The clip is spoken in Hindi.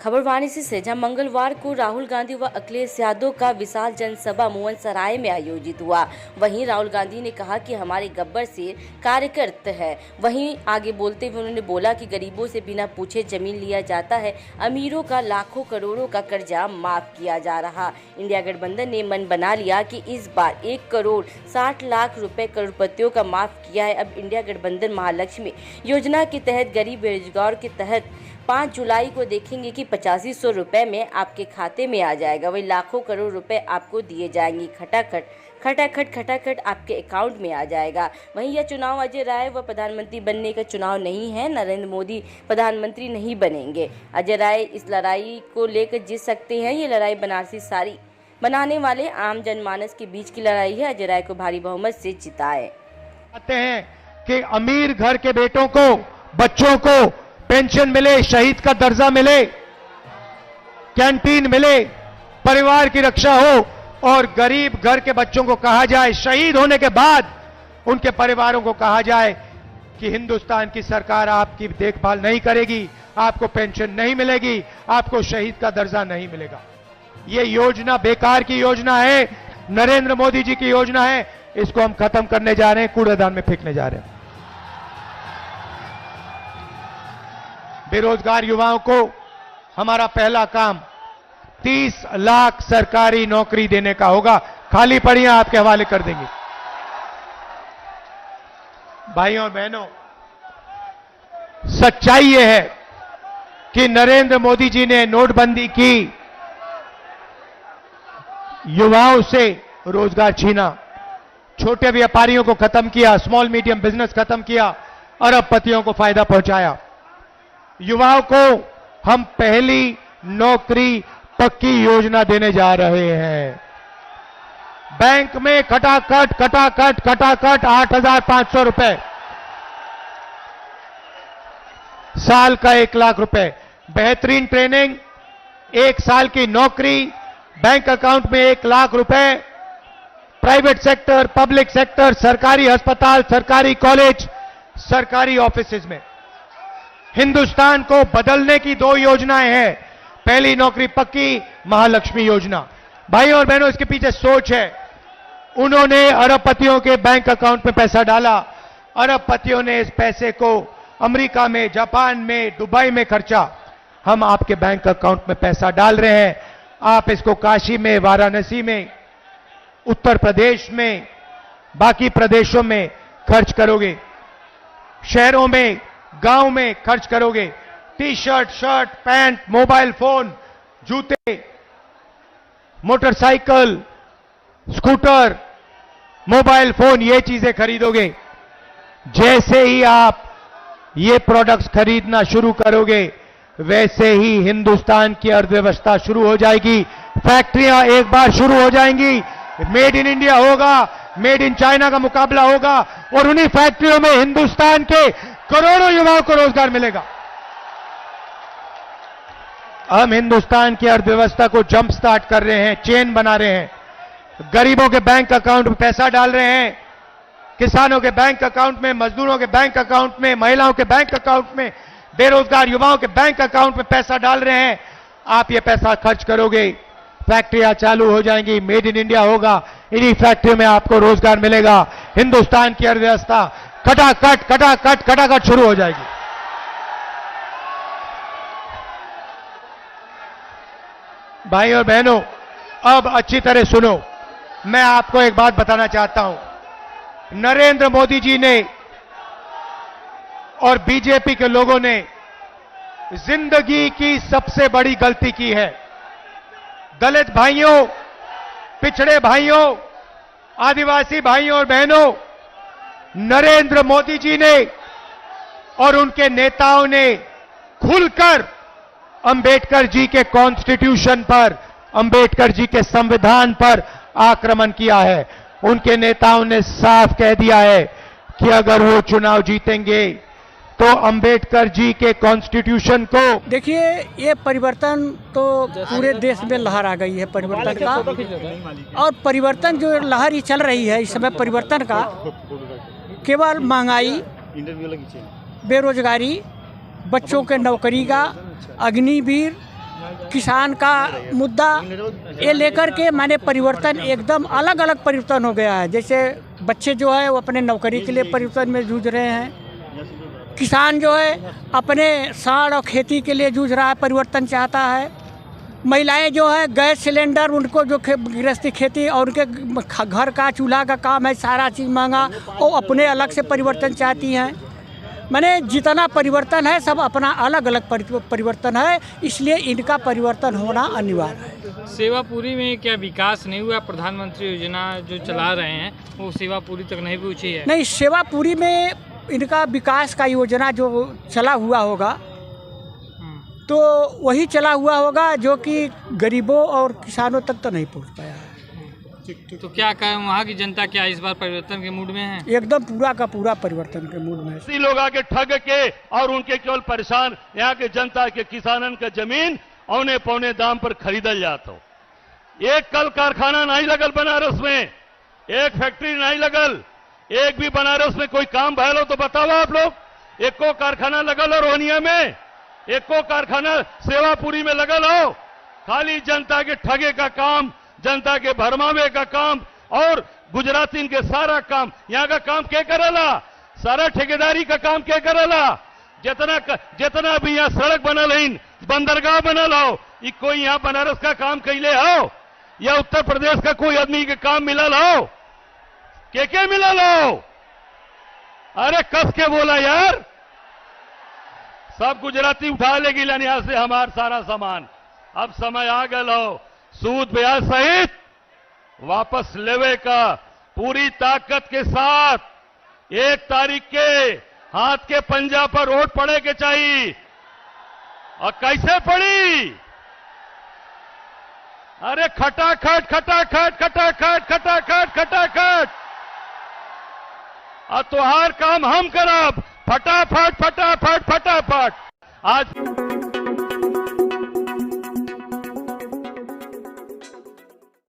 खबरवानी से सेजा मंगलवार को राहुल गांधी व अखिलेश यादव का विशाल जनसभा मुअनसराय में आयोजित हुआ। वहीं राहुल गांधी ने कहा कि हमारे गब्बर शेर कार्यकर्ता है। वहीं आगे बोलते हुए उन्होंने बोला कि गरीबों से बिना पूछे जमीन लिया जाता है, अमीरों का लाखों करोड़ों का कर्जा माफ किया जा रहा। इंडिया गठबंधन ने मन बना लिया कि इस बार 1 करोड़ 60 लाख रुपए करोड़पतियों का माफ किया है। अब इंडिया गठबंधन महालक्ष्मी योजना के तहत गरीब बेरोजगार के तहत 5 जुलाई को देखेंगे कि 8500 रुपए में आपके खाते में आ जाएगा। वही लाखों करोड़ रुपए आपको दिए जाएंगे, खटाखट आपके अकाउंट में आ जाएगा। वहीं यह चुनाव अजय राय व प्रधानमंत्री बनने का चुनाव नहीं है। नरेंद्र मोदी प्रधानमंत्री नहीं बनेंगे। अजय राय इस लड़ाई को लेकर जीत सकते हैं। ये लड़ाई बनारसी साड़ी बनाने वाले आम जनमानस के बीच की लड़ाई है। अजय राय को भारी बहुमत से जिताए। कहते हैं कि अमीर घर के बेटों को, बच्चों को पेंशन मिले, शहीद का दर्जा मिले, कैंटीन मिले, परिवार की रक्षा हो, और गरीब घर के बच्चों को कहा जाए, शहीद होने के बाद उनके परिवारों को कहा जाए कि हिंदुस्तान की सरकार आपकी देखभाल नहीं करेगी, आपको पेंशन नहीं मिलेगी, आपको शहीद का दर्जा नहीं मिलेगा। यह योजना बेकार की योजना है, नरेंद्र मोदी जी की योजना है। इसको हम खत्म करने जा रहे हैं, कूड़ेदान में फेंकने जा रहे हैं। बेरोजगार युवाओं को हमारा पहला काम 30 लाख सरकारी नौकरी देने का होगा। खाली पड़ियां आपके हवाले कर देंगे। भाइयों और बहनों, सच्चाई यह है कि नरेंद्र मोदी जी ने नोटबंदी की, युवाओं से रोजगार छीना, छोटे व्यापारियों को खत्म किया, स्मॉल मीडियम बिजनेस खत्म किया, अरबपतियों को फायदा पहुंचाया। युवाओं को हम पहली नौकरी पक्की योजना देने जा रहे हैं। बैंक में खटाखट 8,500 रुपए, साल का 1 लाख रुपए, बेहतरीन ट्रेनिंग, 1 साल की नौकरी, बैंक अकाउंट में 1 लाख रुपए, प्राइवेट सेक्टर, पब्लिक सेक्टर, सरकारी अस्पताल, सरकारी कॉलेज, सरकारी ऑफिसेज में। हिंदुस्तान को बदलने की 2 योजनाएं हैं। पहली नौकरी पक्की, महालक्ष्मी योजना। भाइयों और बहनों, इसके पीछे सोच है। उन्होंने अरबपतियों के बैंक अकाउंट में पैसा डाला, अरबपतियों ने इस पैसे को अमेरिका में, जापान में, दुबई में खर्चा। हम आपके बैंक अकाउंट में पैसा डाल रहे हैं। आप इसको काशी में, वाराणसी में, उत्तर प्रदेश में, बाकी प्रदेशों में खर्च करोगे, शहरों में, गांव में खर्च करोगे। T shirt, shirt, pant, mobile phone, जूते, मोटरसाइकिल, स्कूटर, मोबाइल फोन, ये चीजें खरीदोगे। जैसे ही आप ये प्रोडक्ट्स खरीदना शुरू करोगे, वैसे ही हिंदुस्तान की अर्थव्यवस्था शुरू हो जाएगी। फैक्ट्रियां एक बार शुरू हो जाएंगी, मेड इन इंडिया होगा, मेड इन चाइना का मुकाबला होगा, और उन्हीं फैक्ट्रियों में हिंदुस्तान के करोड़ों युवाओं को रोजगार मिलेगा। हम हिंदुस्तान की अर्थव्यवस्था को जंप स्टार्ट कर रहे हैं, चेन बना रहे हैं। गरीबों के बैंक अकाउंट में पैसा डाल रहे हैं, किसानों के बैंक अकाउंट में, मजदूरों के बैंक अकाउंट में, महिलाओं के बैंक अकाउंट में, बेरोजगार युवाओं के बैंक अकाउंट में पैसा डाल रहे हैं। आप ये पैसा खर्च करोगे, फैक्ट्रियां चालू हो जाएंगी, मेड इन इंडिया होगा, इन्हीं फैक्ट्रियों में आपको रोजगार मिलेगा। हिंदुस्तान की अर्थव्यवस्था खटाखट शुरू हो जाएगी। भाई और बहनों, अब अच्छी तरह सुनो। मैं आपको एक बात बताना चाहता हूं। नरेंद्र मोदी जी ने और बीजेपी के लोगों ने जिंदगी की सबसे बड़ी गलती की है। दलित भाइयों, पिछड़े भाइयों, आदिवासी भाइयों और बहनों, नरेंद्र मोदी जी ने और उनके नेताओं ने खुलकर अंबेडकर जी के कॉन्स्टिट्यूशन पर, अंबेडकर जी के संविधान पर आक्रमण किया है। उनके नेताओं ने साफ कह दिया है कि अगर वो चुनाव जीतेंगे तो अंबेडकर जी के कॉन्स्टिट्यूशन को। देखिए, ये परिवर्तन तो पूरे देश में लहर आ गई है परिवर्तन का, और परिवर्तन जो लहर ही चल रही है इस समय परिवर्तन का, केवल महंगाई, बेरोजगारी, बच्चों के नौकरी का, अग्निवीर, किसान का मुद्दा ये लेकर के मैंने परिवर्तन एकदम अलग अलग परिवर्तन हो गया है। जैसे बच्चे जो है वो अपने नौकरी के लिए परिवर्तन में जूझ रहे हैं, किसान जो है अपने साड़ और खेती के लिए जूझ रहा है, परिवर्तन चाहता है। महिलाएं जो है गैस सिलेंडर, उनको जो गृहस्थी खेती और उनके घर का चूल्हा का काम है, सारा चीज़ महंगा, वो अपने अलग से परिवर्तन चाहती हैं। मैंने जितना परिवर्तन है सब अपना अलग अलग परिवर्तन है, इसलिए इनका परिवर्तन होना अनिवार्य है। सेवापुरी में क्या विकास नहीं हुआ? प्रधानमंत्री योजना जो चला रहे हैं वो सेवापुरी तक नहीं पहुँची है? नहीं, सेवापुरी में इनका विकास का योजना जो चला हुआ होगा तो वही चला हुआ होगा जो कि गरीबों और किसानों तक तो नहीं पहुंच पाया है। तो क्या कहें, वहाँ की जनता क्या इस बार परिवर्तन के मूड में है? एकदम पूरा का पूरा परिवर्तन के मूड में है। लोग आके ठग के और उनके केवल परेशान यहाँ के जनता के किसानन का जमीन औने पौने दाम पर खरीदल जाता हो। एक कल कारखाना नहीं लगल बनारस में, एक फैक्ट्री नहीं लगल, एक भी बनारस में कोई काम भयल हो तो बताओ आप लोग। एको कारखाना लगल हो रोहनिया में, एको कारखाना सेवापुरी में लगल हो। खाली जनता के ठगे का काम, जनता के भरमावे का काम और गुजराती के सारा काम। यहाँ का काम क्या करेला? सारा ठेकेदारी का काम क्या करेला? जितना भी यहाँ सड़क बनल है, बंदरगाह बनल हो, ये कोई यहाँ बनारस का काम कैले हो या उत्तर प्रदेश का कोई आदमी के काम मिलल हो? के मिलल हो? अरे कस के बोला यार, सब गुजराती उठा लेगी यहाँ से हमार सारा सामान। अब समय आ गया हो सूद ब्याज सहित वापस लेवे का पूरी ताकत के साथ 1 तारीख के हाथ के पंजा पर वोट पड़े के चाहिए। और कैसे पड़ी? अरे खटाखट खटाखट खटाखट खटाखट खटाखट। और तुहार काम हम करब, फटाफट फटाफट फटाफट। आज